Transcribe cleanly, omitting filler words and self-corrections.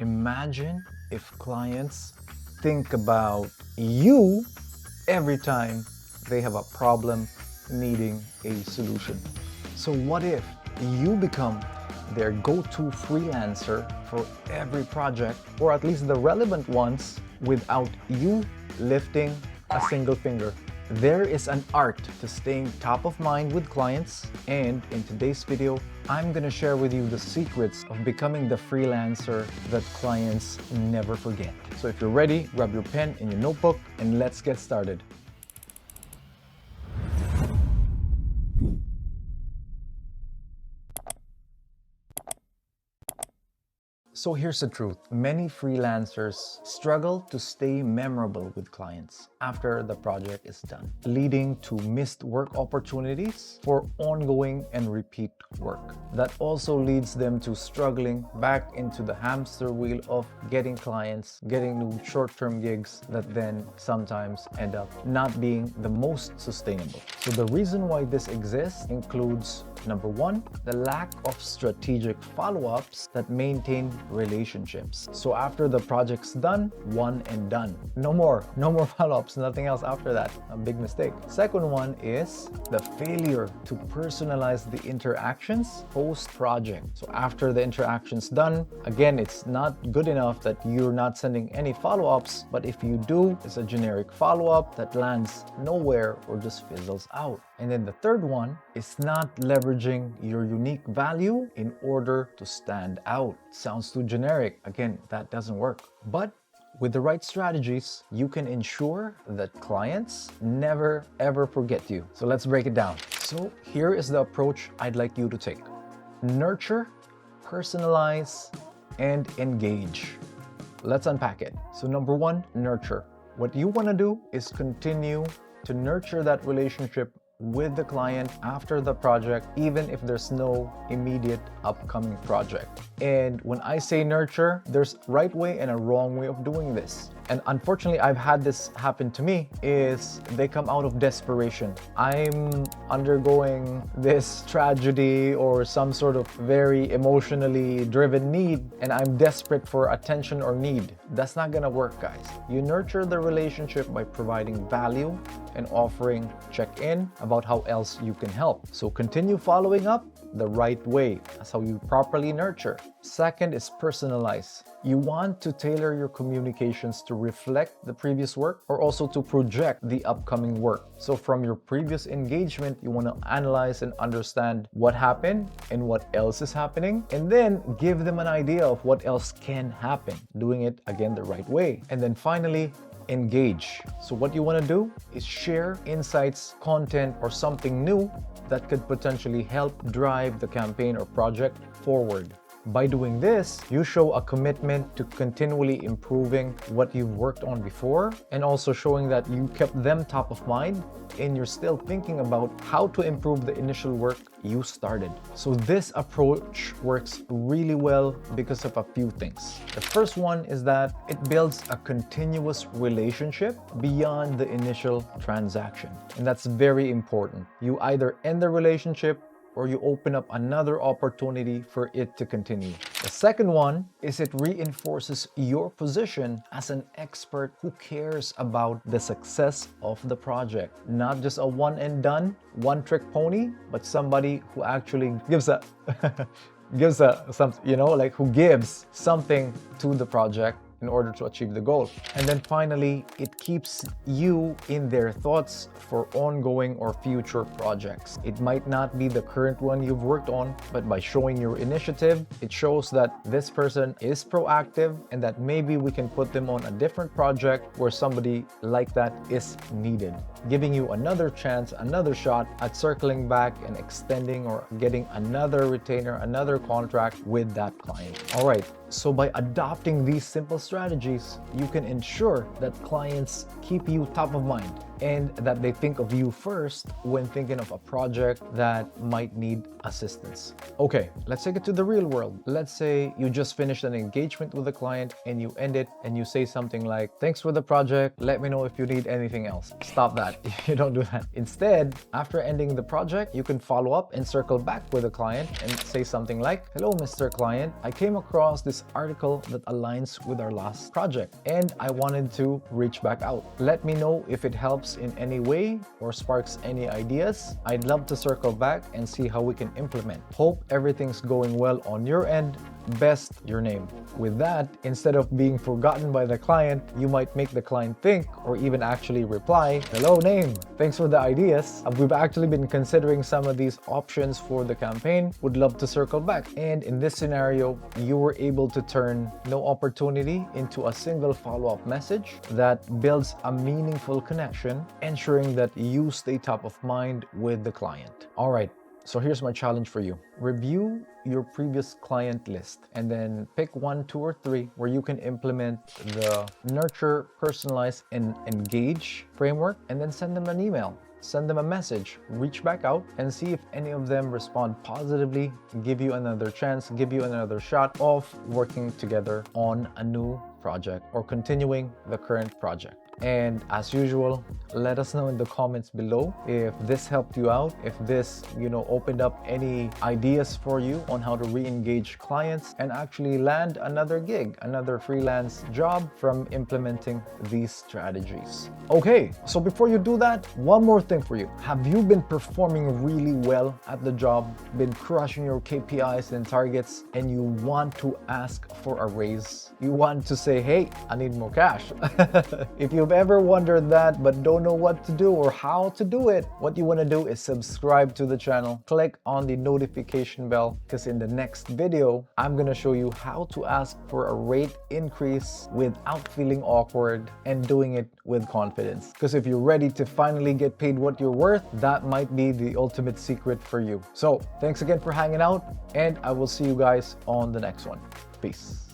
Imagine if clients think about you every time they have a problem needing a solution. So what if you become their go-to freelancer for every project, or at least the relevant ones, without you lifting a single finger? There is an art to staying top of mind with clients, and in today's video, I'm gonna share with you the secrets of becoming the freelancer that clients never forget. So if you're ready, grab your pen and your notebook, and let's get started. So here's the truth. Many freelancers struggle to stay memorable with clients after the project is done, leading to missed work opportunities for ongoing and repeat work. That also leads them to struggling back into the hamster wheel of getting clients, getting new short-term gigs that then sometimes end up not being the most sustainable. So the reason why this exists includes, number one, the lack of strategic follow-ups that maintain relationships. So after the project's done, one and done. No more follow-ups, nothing else after that. A big mistake. Second one is the failure to personalize the interactions post-project. So after the interaction's done, again, it's not good enough that you're not sending any follow-ups, but if you do, it's a generic follow-up that lands nowhere or just fizzles out. And then the third one is not leveraging your unique value in order to stand out. Sounds too generic. Again, that doesn't work. But with the right strategies, you can ensure that clients never ever forget you. So let's break it down. So here is the approach I'd like you to take. Nurture, personalize, and engage. Let's unpack it. So number one, nurture. What you want to do is continue to nurture that relationship with the client after the project, even if there's no immediate upcoming project. And when I say nurture, there's a right way and a wrong way of doing this. And unfortunately, I've had this happen to me, is they come out of desperation. I'm undergoing this tragedy or some sort of very emotionally driven need, and I'm desperate for attention or need. That's not gonna work, guys. You nurture the relationship by providing value and offering check-in about how else you can help. So continue following up the right way. That's how you properly nurture. Second is personalize. You want to tailor your communications to reflect the previous work or also to project the upcoming work. So from your previous engagement, you want to analyze and understand what happened and what else is happening, and then give them an idea of what else can happen, doing it again the right way. And then finally, engage. So what you want to do is share insights, content, or something new that could potentially help drive the campaign or project forward. By doing this, you show a commitment to continually improving what you've worked on before, and also showing that you kept them top of mind and you're still thinking about how to improve the initial work you started. So this approach works really well because of a few things. The first one is that it builds a continuous relationship beyond the initial transaction. And that's very important. You either end the relationship or you open up another opportunity for it to continue. The second one is it reinforces your position as an expert who cares about the success of the project. Not just a one and done, one trick pony, but somebody who actually gives a who gives something to the project in order to achieve the goal. And then finally, it keeps you in their thoughts for ongoing or future projects. It might not be the current one you've worked on, but by showing your initiative, it shows that this person is proactive and that maybe we can put them on a different project where somebody like that is needed, giving you another chance, another shot at circling back and extending or getting another retainer, another contract with that client. All right, so by adopting these simple strategies, you can ensure that clients keep you top of mind and that they think of you first when thinking of a project that might need assistance. Okay, let's take it to the real world. Let's say you just finished an engagement with a client and you end it and you say something like, "Thanks for the project, let me know if you need anything else." Stop that. You don't do that. Instead, after ending the project, you can follow up and circle back with the client and say something like, "Hello, Mr. Client. I came across this this article that aligns with our last project, and I wanted to reach back out. Let me know if it helps in any way or sparks any ideas. I'd love to circle back and see how we can implement. Hope everything's going well on your end. Best, your name. With that, instead of being forgotten by the client, you might make the client think or even actually reply, "Hello, name. Thanks for the ideas. We've actually been considering some of these options for the campaign. Would love to circle back." And in this scenario, you were able to turn no opportunity into a single follow-up message that builds a meaningful connection, ensuring that you stay top of mind with the client. All right. So here's my challenge for you. Review your previous client list and then pick 1, 2, or 3 where you can implement the nurture, personalize, and engage framework, and then send them an email. Send them a message, reach back out, and see if any of them respond positively, give you another chance, give you another shot of working together on a new project or continuing the current project. And as usual, let us know in the comments below if this helped you out, if this, opened up any ideas for you on how to re-engage clients and actually land another gig, another freelance job from implementing these strategies. Okay, so before you do that, one more thing for you. Have you been performing really well at the job, been crushing your KPIs and targets, and you want to ask for a raise? You want to say, "Hey, I need more cash." If you've ever wondered that but don't know what to do or how to do it, what you want to do is subscribe to the channel, click on the notification bell, because in the next video, I'm going to show you how to ask for a rate increase without feeling awkward and doing it with confidence. Because if you're ready to finally get paid what you're worth, that might be the ultimate secret for you. So thanks again for hanging out, and I will see you guys on the next one. Peace.